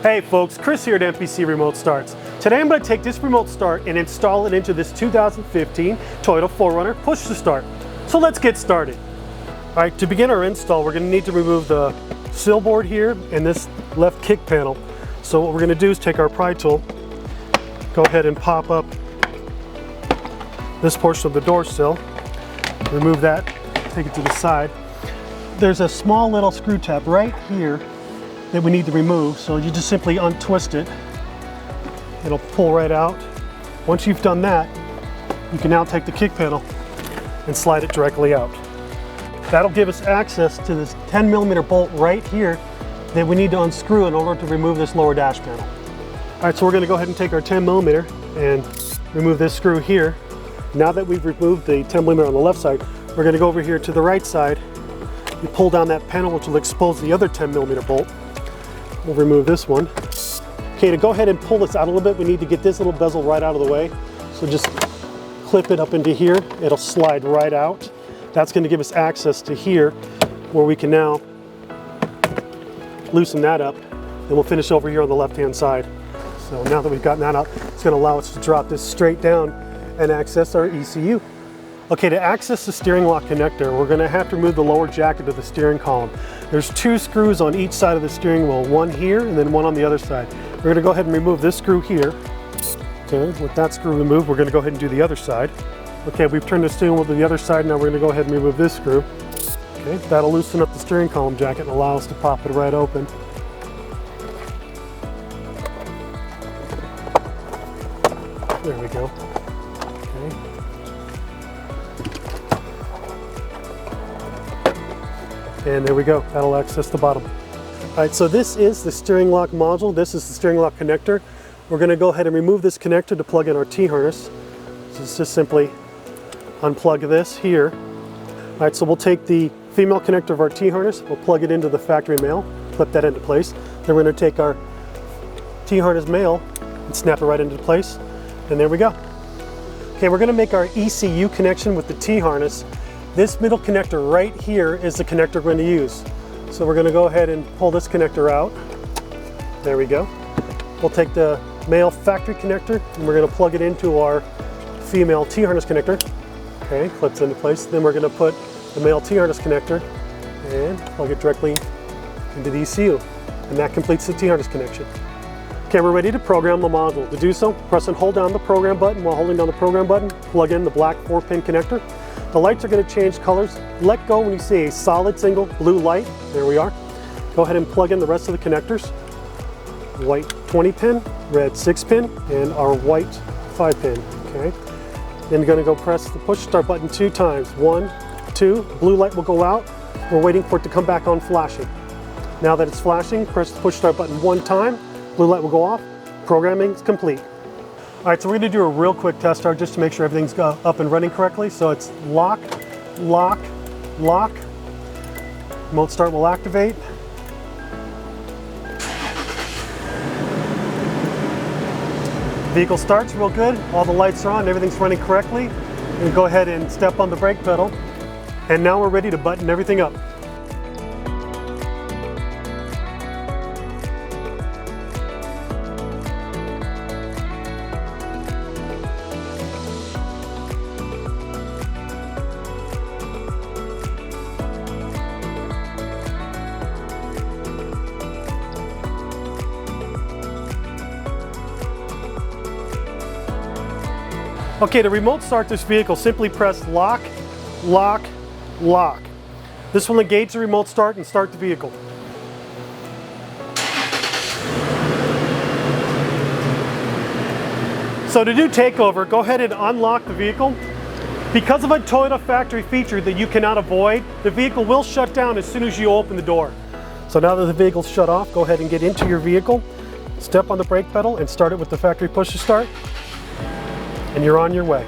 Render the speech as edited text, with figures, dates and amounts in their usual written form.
Hey folks, Chris here at MPC Remote Starts. Today I'm going to take this remote start and install it into this 2015 Toyota 4Runner push to start. So let's get started. Alright, to begin our install we're going to need to remove the sill board here and this left kick panel. So what we're going to do is take our pry tool, go ahead and pop up this portion of the door sill, remove that, take it to the side. There's a small little screw tab right here that we need to remove, so you just simply untwist it. It'll pull right out. Once you've done that, you can now take the kick panel and slide it directly out. That'll give us access to this 10mm bolt right here that we need to unscrew in order to remove this lower dash panel. Alright, so we're going to go ahead and take our 10mm and remove this screw here. Now that we've removed the 10mm on the left side, we're going to go over here to the right side. You pull down that panel, which will expose the other 10mm bolt. We'll remove this one. Okay, to go ahead and pull this out a little bit, we need to get this little bezel right out of the way. So just clip it up into here. It'll slide right out. That's going to give us access to here, where we can now loosen that up. And we'll finish over here on the left-hand side. So now that we've gotten that out, it's going to allow us to drop this straight down and access our ECU. Okay, to access the steering lock connector, we're going to have to remove the lower jacket of the steering column. There's two screws on each side of the steering wheel, one here and then one on the other side. We're going to go ahead and remove this screw here. Okay, with that screw removed, we're going to go ahead and do the other side. Okay, we've turned the steering wheel to the other side, now we're going to go ahead and remove this screw. Okay, that'll loosen up the steering column jacket and allow us to pop it right open. There we go. Okay. And there we go, that'll access the bottom. All right, so this is the steering lock module. This is the steering lock connector. We're gonna go ahead and remove this connector to plug in our T-harness. So it's just simply unplug this here. All right, so we'll take the female connector of our T-harness, we'll plug it into the factory male, clip that into place. Then we're gonna take our T-harness male and snap it right into place. And there we go. Okay, we're gonna make our ECU connection with the T-harness. This middle connector right here is the connector we're going to use. So we're going to go ahead and pull this connector out. There we go. We'll take the male factory connector and we're going to plug it into our female T-harness connector. Okay, clips into place. Then we're going to put the male T-harness connector and plug it directly into the ECU. And that completes the T-harness connection. Okay, we're ready to program the module. To do so, press and hold down the program button. While holding down the program button, plug in the black 4-pin connector. The lights are going to change colors. Let go when you see a solid single blue light. There we are. Go ahead and plug in the rest of the connectors. White 20-pin, red 6-pin, and our white 5-pin. Okay. Then you're going to go press the push start button 2 times. 1, 2. Blue light will go out. We're waiting for it to come back on flashing. Now that it's flashing, press the push start button 1 time. Blue light will go off. Programming is complete. All right, so we're going to do a real quick test start just to make sure everything's up and running correctly. So it's lock, lock, lock. Remote start will activate. Vehicle starts real good. All the lights are on, everything's running correctly. We go ahead and step on the brake pedal. And now we're ready to button everything up. Okay, to remote start this vehicle, simply press lock, lock, lock. This will engage the remote start and start the vehicle. So to do takeover, go ahead and unlock the vehicle. Because of a Toyota factory feature that you cannot avoid, the vehicle will shut down as soon as you open the door. So now that the vehicle's shut off, go ahead and get into your vehicle, step on the brake pedal and start it with the factory push to start. And you're on your way.